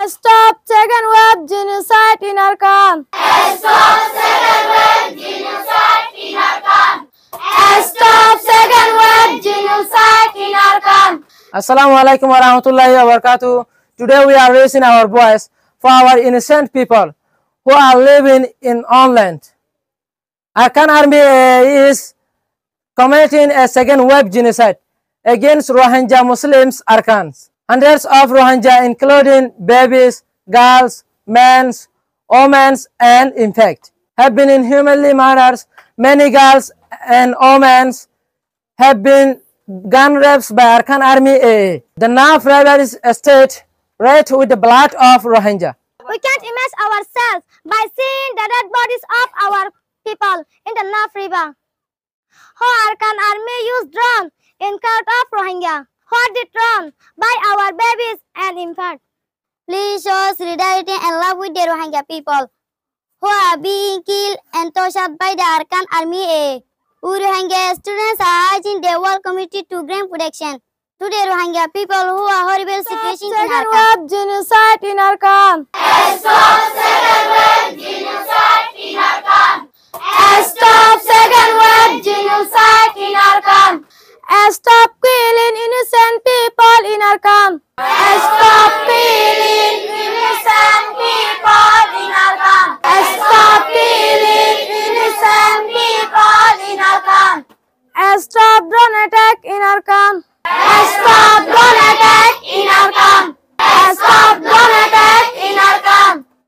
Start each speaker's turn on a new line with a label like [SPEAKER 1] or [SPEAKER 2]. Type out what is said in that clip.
[SPEAKER 1] Stop second wave genocide in Arkan.
[SPEAKER 2] Stop second wave genocide in Arkan.
[SPEAKER 1] Stop second wave genocide in Arkan.
[SPEAKER 3] Assalamu alaikum wa rahmatullahi wa barakatuh. Today we are raising our voice for our innocent people who are living in on land. Arkan Army is committing a second wave genocide against Rohingya Muslims Arkans. Hundreds of Rohingya, including babies, girls, men, women, and infants, have been inhumanly murdered. Many girls and women have been gun rapes by Arkan Army AA. The Naf River is a state red with the blood of Rohingya.
[SPEAKER 1] We can't imagine ourselves by seeing the dead bodies of our people in the Naf River. How Arkan Army used drones in court of Rohingya. What did drones by our babies and infants?
[SPEAKER 2] Please show solidarity and love with the Rohingya people who are being killed and tortured by the Arkan Army AA. We Rohingya students are urging the world community to grant protection to the Rohingya people who are horrible situations in Arkan.
[SPEAKER 1] Second wave genocide in Arkan.
[SPEAKER 2] Stop second wave genocide in Arkan.
[SPEAKER 1] Stop second wave genocide.